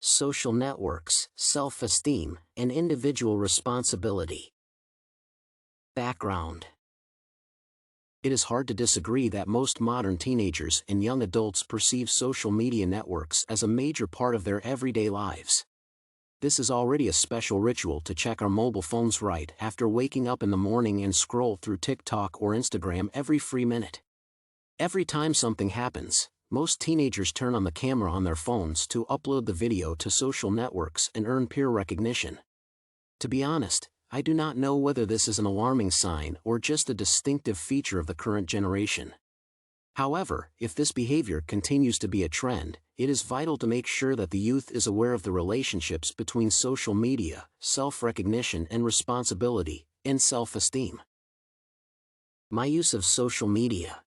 social networks, self-esteem, and individual responsibility. Background. It is hard to disagree that most modern teenagers and young adults perceive social media networks as a major part of their everyday lives. This is already a special ritual to check our mobile phones right after waking up in the morning and scroll through TikTok or Instagram every free minute. Every time something happens, most teenagers turn on the camera on their phones to upload the video to social networks and earn peer recognition. To be honest, I do not know whether this is an alarming sign or just a distinctive feature of the current generation. However, if this behavior continues to be a trend, it is vital to make sure that the youth is aware of the relationships between social media, self-recognition and responsibility, and self-esteem. My use of social media.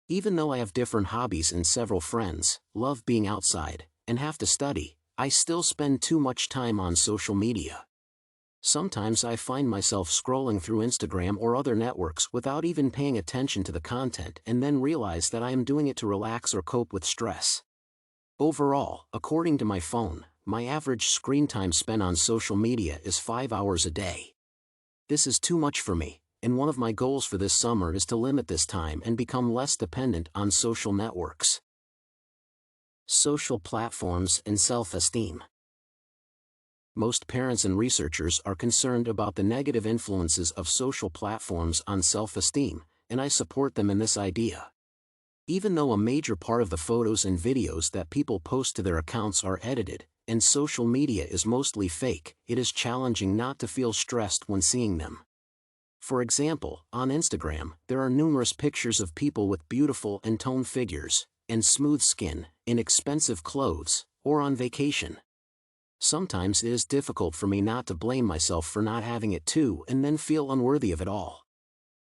Even though I have different hobbies and several friends, love being outside, and have to study, I still spend too much time on social media. Sometimes I find myself scrolling through Instagram or other networks without even paying attention to the content and then realize that I am doing it to relax or cope with stress. Overall, according to my phone, my average screen time spent on social media is 5 hours a day. This is too much for me, and one of my goals for this summer is to limit this time and become less dependent on social networks. Social platforms and self-esteem. Most parents and researchers are concerned about the negative influences of social platforms on self-esteem, and I support them in this idea. Even though a major part of the photos and videos that people post to their accounts are edited, and social media is mostly fake, it is challenging not to feel stressed when seeing them. For example, on Instagram, there are numerous pictures of people with beautiful and toned figures, and smooth skin, in expensive clothes, or on vacation. Sometimes it is difficult for me not to blame myself for not having it too and then feel unworthy of it all.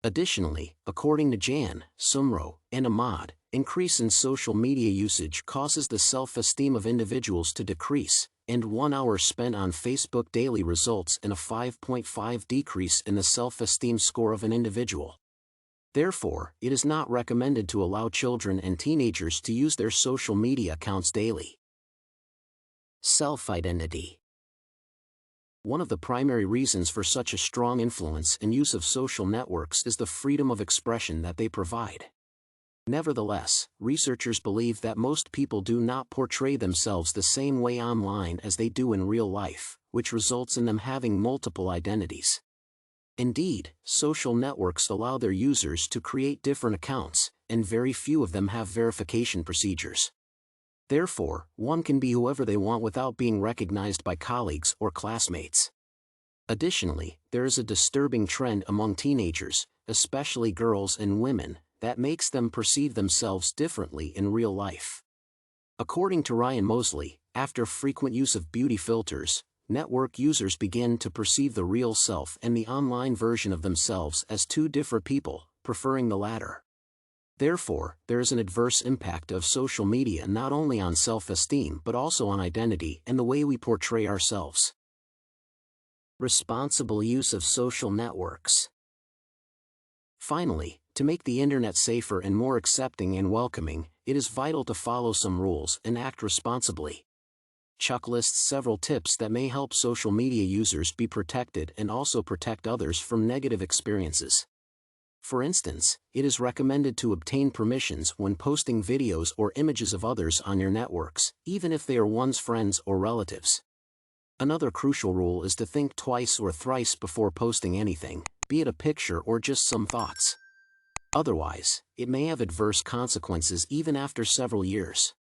Additionally, according to Jan, Sumro, and Ahmad, increase in social media usage causes the self-esteem of individuals to decrease, and 1 hour spent on Facebook daily results in a 5.5 decrease in the self-esteem score of an individual. Therefore, it is not recommended to allow children and teenagers to use their social media accounts daily. Self-identity. One of the primary reasons for such a strong influence and use of social networks is the freedom of expression that they provide. Nevertheless, researchers believe that most people do not portray themselves the same way online as they do in real life, which results in them having multiple identities. Indeed, social networks allow their users to create different accounts, and very few of them have verification procedures. Therefore, one can be whoever they want without being recognized by colleagues or classmates. Additionally, there is a disturbing trend among teenagers, especially girls and women, that makes them perceive themselves differently in real life. According to Ryan-Mosley, after frequent use of beauty filters, network users begin to perceive the real self and the online version of themselves as two different people, preferring the latter. Therefore, there is an adverse impact of social media not only on self-esteem but also on identity and the way we portray ourselves. Responsible use of social networks. Finally, to make the internet safer and more accepting and welcoming, it is vital to follow some rules and act responsibly. Chuck lists several tips that may help social media users be protected and also protect others from negative experiences. For instance, it is recommended to obtain permissions when posting videos or images of others on your networks, even if they are one's friends or relatives. Another crucial rule is to think twice or thrice before posting anything, be it a picture or just some thoughts. Otherwise, it may have adverse consequences even after several years.